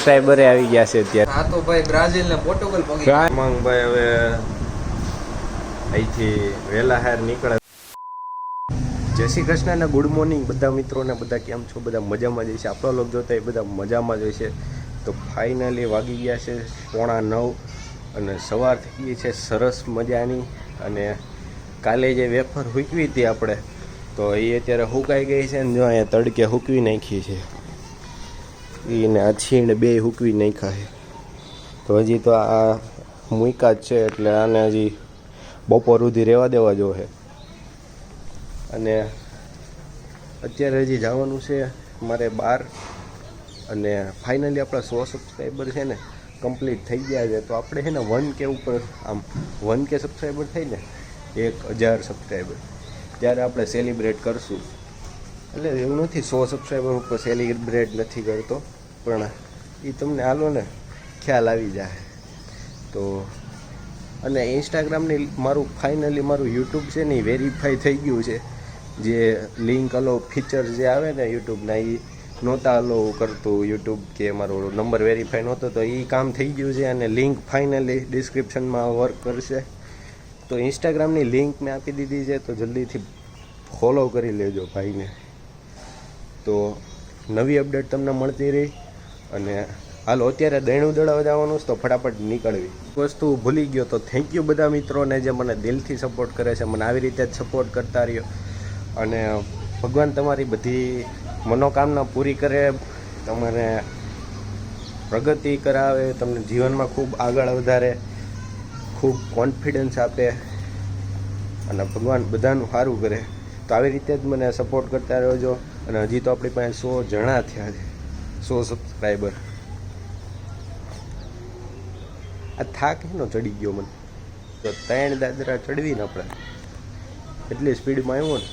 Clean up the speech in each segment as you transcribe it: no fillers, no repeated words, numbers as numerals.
સબસ્ક્રાઈબરે આવી ગયા છે અત્યારે. હા તો ભાઈ બ્રાઝિલ ને પોર્ટુગલ પગી ભાઈ હવે અહીંથી વહેલા હાર નીકળે. જય શ્રી કૃષ્ણ ને ગુડ મોર્નિંગ બધા મિત્રોને. બધા કેમ છો? બધા મજામાં જ છે. આપણો લોક જોતા એ બધા મજામાં જ છે. તો ફાઇનલી વાગી ગયા છે 8:45 અને સવાર થઈ ગઈ છે સરસ મજાની. અને કાલે જે વેફર હૂકવી હતી આપણે, તો એ અત્યારે હુકાઈ ગઈ છે ને જો અહીંયા તડકે હૂકવી નાખી છે. એને આ છીણ બે હૂકવી નાખ્યા છે. તો હજી તો આ મૂકા જ છે એટલે આને હજી બપોર સુધી રહેવા દેવા જો છે. અને અત્યારે હજી જવાનું છે મારે બહાર. અને ફાઇનલી આપણા 100 સબસ્ક્રાઈબર છે ને કમ્પ્લીટ થઈ ગયા છે. તો આપણે છે ને 1K ઉપર આમ 1K સબસ્ક્રાઈબર થઈ ને 1000 સબસ્ક્રાઈબર ત્યારે આપણે સેલિબ્રેટ કરશું. એટલે એવું નથી 100 સબસ્ક્રાઈબર ઉપર સેલિબ્રેટ નથી કરતો, પણ એ તમને હાલો ને ખ્યાલ આવી જાય. તો અને ઇન્સ્ટાગ્રામની મારું ફાઇનલી મારું યુટ્યુબ છે ને એ વેરીફાઈ થઈ ગયું છે. જે લિંક અલો ફીચર જે આવે ને યુટ્યુબના એ નહોતા અલો કરતું યુટ્યુબ, કે મારો નંબર વેરીફાઈ નહોતો, તો એ કામ થઈ ગયું છે. અને લિંક ફાઇનલી ડિસ્ક્રિપ્શનમાં વર્ક કરશે. તો ઇન્સ્ટાગ્રામની લિંક મેં આપી દીધી છે, તો જલ્દીથી ફોલો કરી લેજો ભાઈને. તો નવી અપડેટ તમને મળતી રહી. અને હાલો અત્યારે દૈણું દળાવવા જવાનું છે તો ફટાફટ નીકળવી. વસ્તુ ભૂલી ગયો તો થેન્ક યુ બધા મિત્રોને જે મને દિલથી સપોર્ટ કરે છે. મને આવી રીતે જ સપોર્ટ કરતા રહ્યો. અને ભગવાન તમારી બધી મનોકામના પૂરી કરે, તમને પ્રગતિ કરાવે, તમને જીવનમાં ખૂબ આગળ વધારે, ખૂબ કોન્ફિડન્સ આપે અને ભગવાન બધાનું સારું કરે. તો આવી રીતે જ મને સપોર્ટ કરતા રહેજો. અને હજી તો આપણી પાસે 100 જણા થયા છે, 100 સબસ્ક્રાઈબર. આ થાક એનો ચડી ગયો મને. તો 3 દાદરા ચડવીને આપણે એટલી સ્પીડમાં આવ્યો ને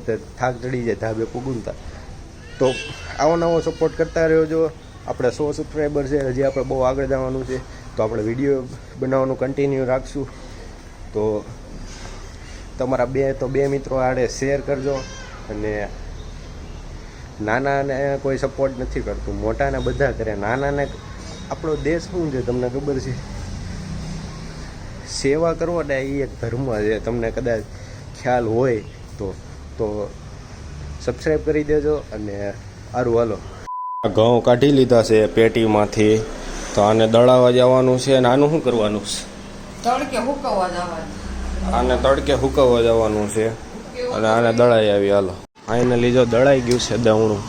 તો થાક ચડી જાય ધાબે પુગુનતા. તો આવો નવો સપોર્ટ કરતા રહેજો. આપણે 100 સબસ્ક્રાઈબર છે, હજી આપણે બહુ આગળ જવાનું છે. તો આપણે વિડીયો બનાવવાનું કન્ટિન્યુ રાખશું. તો તમારા બે મિત્રો આડે શેર કરજો. અને નાનાને કોઈ સપોર્ટ નથી કરતું, મોટાને બધા કરે. નાનાને આપણો દેશ શું છે તમને ખબર છે? સેવા કરવો ને એ એક ધર્મ છે. તમને કદાચ ખ્યાલ હોય તો સબસ્ક્રાઈબ કરી દેજો. અને સારું હાલો, ઘઉં કાઢી લીધા છે પેટીમાંથી. તો આને દળાવવા જવાનું છે. અને આનું શું કરવાનું છે? તડકે હુકવવા જવાનું. આને તડકે હુકવવા જવાનું છે. અને આને દળાઈ આવી. હાલો આને લીધો દળાઈ ગયું છે દવણું.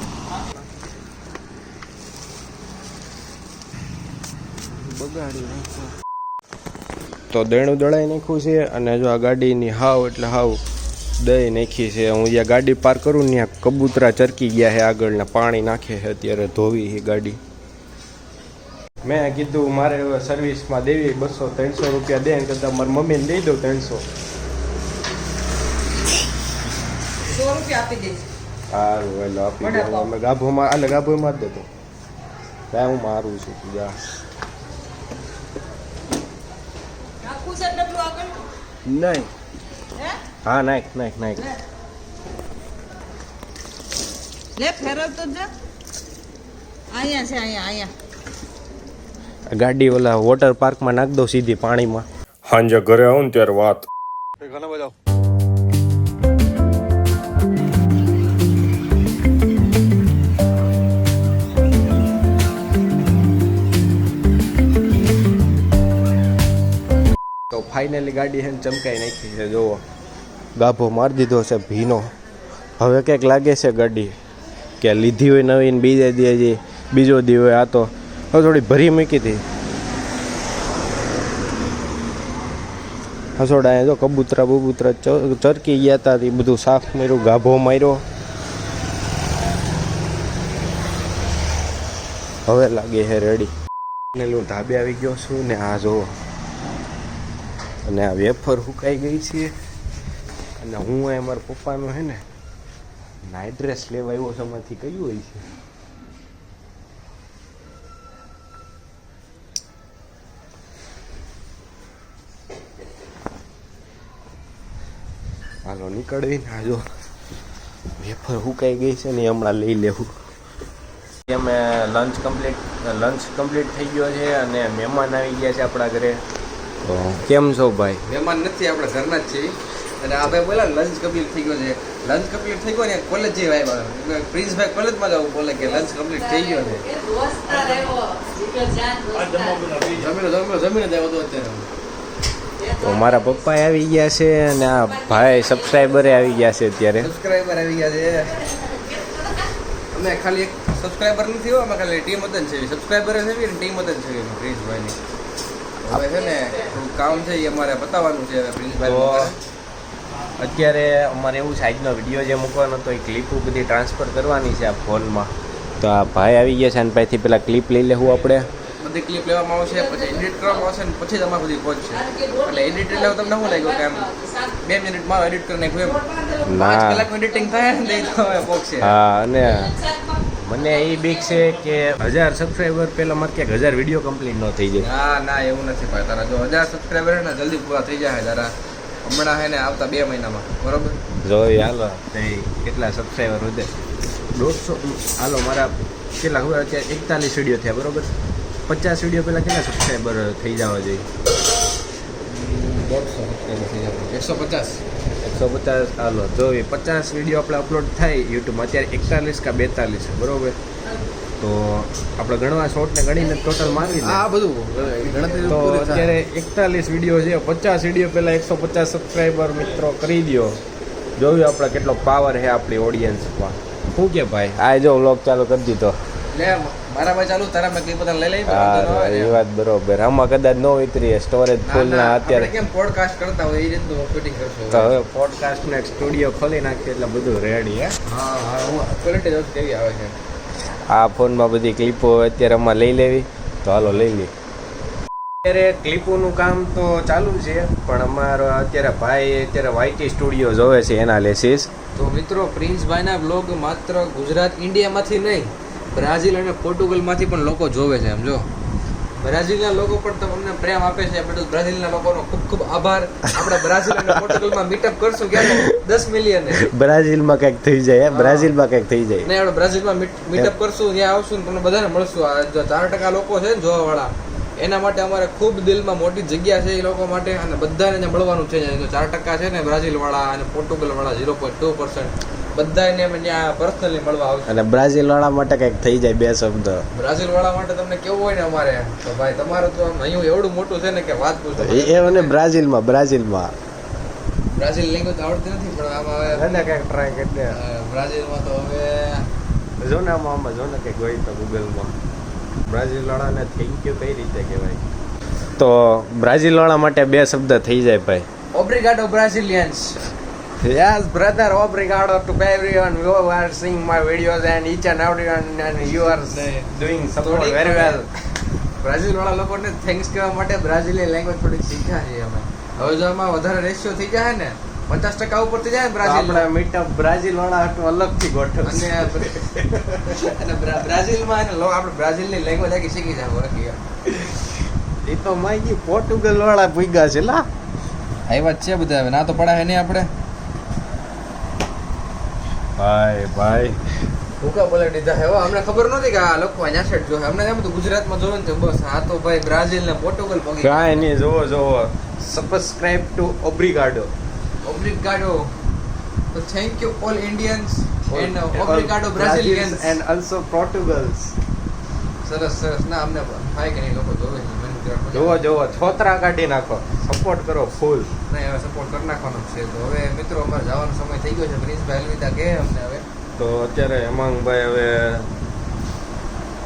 તો દહીણું દળાઈ નાખ્યું છે. અને જો આ ગાડીની હાવ એટલે હાવ દહીં નાખી છે. હું જ્યાં ગાડી પાર્ક કરું ને ત્યાં કબૂતરા ચરકી ગયા છે આગળ ને પાણી નાખે છે. અત્યારે ધોવી છે ગાડી. મેં કીધું મારે સર્વિસમાં દેવી 200-300 રૂપિયા દે કરતાં મારી મમ્મીને દઈ દઉં 300. 100 રૂપિયા આપી દઈશ. સારું એટલે આપી દઉં. અમે ગાભોમાં એટલે ગાભોમાં જ દેતો. ત્યાં હું મારું છું જા. નહીં હા નાખ. લે ફેરવ તો જા. અહીંયા છે, અહીંયા. ગાડી ઓલા વોટર પાર્કમાં નાખ દો સીધી પાણીમાં. સાંજે ઘરે આવું ને ત્યારે વાત. ઘણા બધા તો ફાઇનલી ગાડી છે ને ચમકાઈ નાખી છે. જુઓ ગાભો મારી દીધો છે ભીનો. હવે કંઈક લાગે છે ગાડી કે લીધી હોય નવી ને બીજો દી હોય. આ તો હવે થોડી ભરી મૂકી હતી. હસોડા જો કબૂતરા ચરકી ગયા હતા. એ બધું સાફ માર્યું, ગાભો માર્યો. હવે લાગે છે રેડી. હું ધાબે આવી ગયો છું ને આ જોવો. અને આ વેફર સુકાઈ ગઈ છે. અને હું અહીં મારા પપ્પાનો છે ને નાઇટ ડ્રેસ લેવા આવ્યો છે. એમાંથી કયું હોય છે? હાલો નીકળવી ને. આ જો વેફર સુકાઈ ગઈ છે ને હમણાં લઈ લેવું. અમે લંચ કમ્પ્લીટ થઈ ગયો છે અને મહેમાન આવી ગયા છે આપણા ઘરે. તો કેમ છો ભાઈ? મહેમાન નથી, આપણે ઘરના જ છીએ. અને આ ભાઈ બોલા લંચ કમ્પ્લીટ થઈ ગયો છે. લંચ કમ્પ્લીટ થઈ ગયો ને કોલેજ જેવા આવ્યા. પ્રિન્સભાઈ કોલેજમાં જવું બોલે કે લંચ કમ્પ્લીટ થઈ ગયો છે. જમીને જાય બધું અત્યારે. તો મારા પપ્પા આવી ગયા છે અને આ ભાઈ સબસ્ક્રાઈબરે આવી ગયા છે અત્યારે. સબસ્ક્રાઈબર આવી ગયા છે. અમે ખાલી એક સબસ્ક્રાઈબર નથી હો, અમે ખાલી ટીમ વતન છે. સબસ્ક્રાઈબર છે ને ટીમ વતન છે પ્રિન્સભાઈની. હવે છે ને થોડું કામ છે એ અમારે બતાવવાનું છે હવે પ્રિન્સભાઈ. અત્યારે અમારે એવું છે, આજનો વિડીયો જે મૂકવાનો હતો એ ક્લિપો બધી ટ્રાન્સફર કરવાની છે આ ફોનમાં. તો આ ભાઈ આવી ગયા છે અને પાસેથી પેલા ક્લિપ લઈ લેવું આપણે. બધી ક્લિપ લેવામાં આવશે, પછી એડિટ કરવામાં આવશે ને પછી તમારે બધી પહોંચશે. એટલે એડિટ એટલે તમને શું લાગ્યું કે આમ 2 મિનિટ માં એડિટ કરી નાખ્યું એમ? 5 કલાકનું એડિટિંગ થાય ને તો હવે પહોંચશે. હા, અને મને એ બીક છે કે 1000 સબસ્ક્રાઈબર પહેલાં મારે ક્યાંક 1000 વિડીયો કમ્પ્લીટ ન થઈ જાય. ના એવું નથી ભાઈ. તારા જો 1000 સબસ્ક્રાઈબર ને જલ્દી પૂરા થઈ જાય તારા. હમણાં હે ને આવતા 2 મહિનામાં, બરોબર? જોઈ હાલો કેટલા સબસ્ક્રાઈબર વધે. 150 હાલો મારા કેટલા ખબર અત્યારે 41 વિડીયો થયા, બરોબર? 50 વિડીયો પહેલાં કેટલા સબસ્ક્રાઈબર થઈ જવા જોઈએ? 150 હાલો જોઈ 50 વિડીયો આપણે અપલોડ થાય યુટ્યુબમાં. અત્યારે 41 કે 42 છે, બરોબર? તો આપણે ગણવા શોર્ટને ગણીને ટોટલ મારી દે. આ બધું ગણતરી તો અત્યારે 41 વિડીયો છે. 50 વિડીયો પહેલાં 150 સબસ્ક્રાઈબર મિત્રો કરી દો. જોયું આપણે કેટલો પાવર છે આપણી ઓડિયન્સમાં. શું કે ભાઈ? આ જો વ્લોગ ચાલુ કરી દીધો. લે મારા ભાઈ ચાલુ, તારા મેં ક્લિપ લઈ લઈ. હા, એ વાત બરોબર. આમાં કદાચ ન ઉતરી સ્ટોરેજ ફૂલ ના અત્યારે કેમ પોડકાસ્ટ કરતા હોય એ રીતનું શૂટિંગ કરશું. તો હવે પોડકાસ્ટ ને સ્ટુડિયો ખોલી નાખીએ એટલે બધું રેડી. હે હા હું ક્વોલિટી જોઈ કેવી આવે છે. આ ફોનમાં બધી ક્લિપો અત્યારે આમાં લઈ લેવી. તો હાલો લઈ લઈએ. અત્યારે ક્લિપોનું કામ તો ચાલુ છે, પણ અમારો અત્યારે ભાઈ અત્યારે વાયટી સ્ટુડિયો જોવે છે એનાલિસિસ. તો મિત્રો પ્રિન્સભાઈના બ્લોગ માત્ર ગુજરાત ઇન્ડિયામાંથી નહીં, બ્રાઝિલ અને પોર્ટુગલમાંથી પણ લોકો જોવે છે. સમજો, બ્રાઝિલના લોકો પણ તમને પ્રેમ આપે છે. બધું બ્રાઝિલના લોકોનો ખૂબ ખૂબ આભાર. આપણે બ્રાઝિલ અને પોર્ટુગલમાં મીટઅપ કરશું ક્યાં? 10 મિલિયન. બ્રાઝિલમાં કંઈક થઈ જાય, બ્રાઝિલમાં કંઈક થઈ જાય. નહીં, આપણે બ્રાઝિલમાં મીટઅપ કરશું, ત્યાં આવશું ને તમને બધાને મળશું. આ 4% લોકો છે ને જોવાવાળા, એના માટે અમારે ખૂબ દિલમાં મોટી જગ્યા છે એ લોકો માટે, અને બધાને મળવાનું છે. 4% છે ને બ્રાઝિલ વાળા અને પોર્ટુગલ વાળા 0.2%. બધાને અમે ત્યાં પર્સનલી મળવા આવશે. અને બ્રાઝિલ વાળા માટે કંઈક થઈ જાય 2 શબ્દ. બ્રાઝિલ વાળા માટે તમને કેવું હોય ને અમારે, તો ભાઈ તમારું તો અહીં એવડું મોટું છે ને કે વાત પૂછો. એ મને બ્રાઝિલમાં બ્રાઝિલ લેંગ્વેજ આવડતી નથી, પણ આમાં હવે કંઈક ટ્રાય કરી બ્રાઝિલમાં તો હવે જો ને આમાં જો ને કંઈક હોય તો ગૂગલમાં બ્રાઝિલ વાળાને થેન્ક યુ કઈ રીતે કહેવાય? તો બ્રાઝિલ વાળા માટે 2 શબ્દ થઈ જાય ભાઈ. ઓબ્રિગાડો બ્રાઝિલિયન્સ. Yes, brother, obrigado to everyone who are seeing my videos and each and everyone, and you are doing support very well. Brazil વાળા લોકોને થેન્ક્સ કહેવા માટે બ્રાઝિલી લેંગ્વેજ થોડી શીખ્યા છે અમે. હવે જો આમાં વધારે રેશિયો થઈ જાય ને 50% ઉપર થઈ જાય ને બ્રાઝિલ, આપણે મીટઅપ બ્રાઝિલ વાળા હતું અલગથી ગોઠવ. અને બ્રાઝિલમાં આપણે બ્રાઝિલની લેંગ્વેજ આખી શીખી જાય. એ તો માગી પોર્ટુગલ વાળા ભૂગ્યા છે લા. આવ્યા છે બધા, હવે ના તો પડાય નહીં આપણે. ભાઈ ભૂકા બોલાવી દીધા હવે. અમને ખબર નહોતી કે આ લોકો અહીંયા સેટ જો અમને એમ તો ગુજરાતમાં જોવે ને બસ. આ તો ભાઈ બ્રાઝિલ ને પોર્ટુગલ પગી કાંઈ નહીં. જોવો સબસ્ક્રાઇબ ટુ ઓબ્રિગાડો. So thank you all Indians and obrigado Brazilians and also Portugals. સરસ ના અમને ભાઈ કે નહીં લોકો જોવે છે. જોવો છોતરા કાઢી નાખો, સપોર્ટ કરો ફૂલ. નહીં હવે સપોર્ટ કરી નાખવાનો છે. તો હવે મિત્રો અમારે જવાનો સમય થઈ ગયો છે. પ્રિન્સભાઈ અલવિદા કહે અમને હવે. તો અત્યારે હેમાંગભાઈ હવે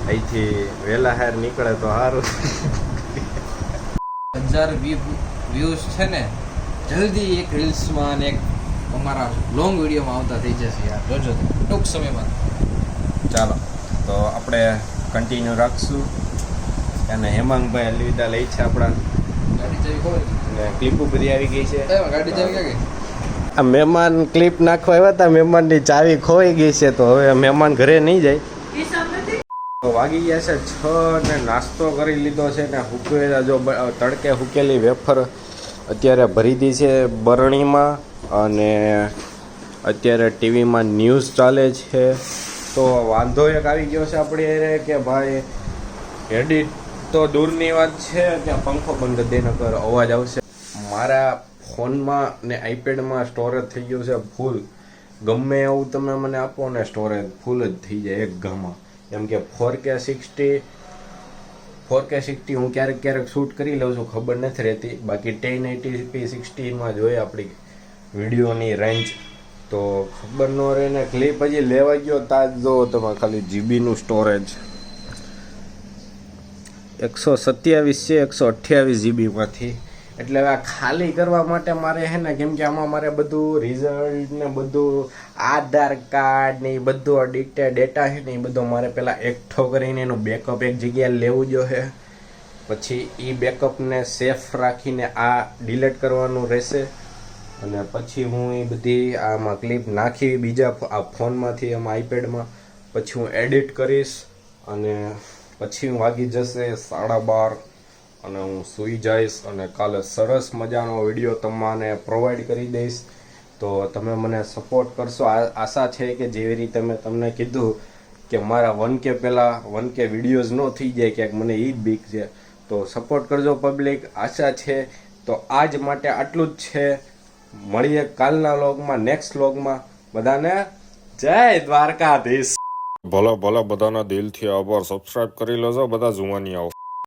અહીંથી વહેલા હાર નીકળે તો સારું. 1000 વ્યૂઝ છે ને જલ્દી એક રીલ્સમાં અને એક અમારા લોંગ વિડીયોમાં આવતા થઈ જશે યાર, જોજો ટૂંક સમયમાં. ચાલો તો આપણે કન્ટિન્યુ રાખશું. અને હેમાંગભાઈ અલવિદા લઈ છે આપણા. ગાડી ચાવી ખબર ને ક્લિપો બધી આવી ગઈ છે. ગાડી ચાવી ક્યાં ગઈ? આ મહેમાન ક્લિપ નાખવા આવ્યા હતા, મહેમાનની ચાવી ખોઈ ગઈ છે. તો હવે મહેમાન ઘરે નહીં જાય. વાગી ગયા છે 6 ને નાસ્તો કરી લીધો છે ને હુકેલા જો તડકે હુકેલી વેફર અત્યારે ભરી દી છે બરણીમાં. અને અત્યારે ટીવીમાં ન્યૂઝ ચાલે છે તો વાંધો એક આવી ગયો છે આપણી હારે કે ભાઈ એડિટ તો દૂરની વાત છે કે પંખો બંધ કરી દે નકર અવાજ આવશે. મારા ફોનમાં ને આઈપેડમાં સ્ટોરેજ થઈ ગયું છે ફૂલ. ગમે એવું તમે મને આપો ને સ્ટોરેજ ફૂલ જ થઈ જાય એક ગામાં. એમ કે 4K 60 હું ક્યારેક શૂટ કરી લઉં છું, ખબર નથી રહેતી. બાકી 1080p 60માં જોઈએ આપણી વિડીયોની રેન્જ તો ખબર ન રહે ને. ક્લિપ હજી લેવા ગયો તાજ જો તમે ખાલી જીબીનું સ્ટોરેજ 127 છે 128 જીબીમાંથી. એટલે હવે આ ખાલી કરવા માટે મારે હે ને, કેમ કે આમાં મારે બધું રિઝલ્ટ ને બધું આધાર કાર્ડ ને એ બધું ડેટા છે ને એ બધો મારે પહેલાં એકઠો કરીને એનું બેકઅપ એક જગ્યાએ લેવું જોઈએ. પછી એ બેકઅપને સેફ રાખીને આ ડિલીટ કરવાનું રહેશે. અને પછી હું એ બધી આમાં ક્લિપ નાખી બીજા આ ફોનમાંથી આમાં આઈપેડમાં. પછી હું એડિટ કરીશ અને પછી હું વાગી જશે 12:30 અને હું સૂઈ જઈશ અને કાલે સરસ મજાનો વિડીયો તમને પ્રોવાઈડ કરી દઈશ. તો તમે મને સપોર્ટ કરશો. આશા છે કે જેવી રીતે મેં તમને કીધું કે મારા 1K પહેલાં 1K વિડીયોઝ ન થઈ જાય ક્યાંક, મને એ જ બીક છે. તો સપોર્ટ કરજો પબ્લિક, આશા છે. તો આજ માટે આટલું જ છે. મળીએ કાલના વ્લોગમાં, નેક્સ્ટ વ્લોગમાં. બધાને જય દ્વારકાધીશ. ભલે બધાના દિલથી આભાર. સબસ્ક્રાઇબ કરી લેજો બધા જુવાની આવો.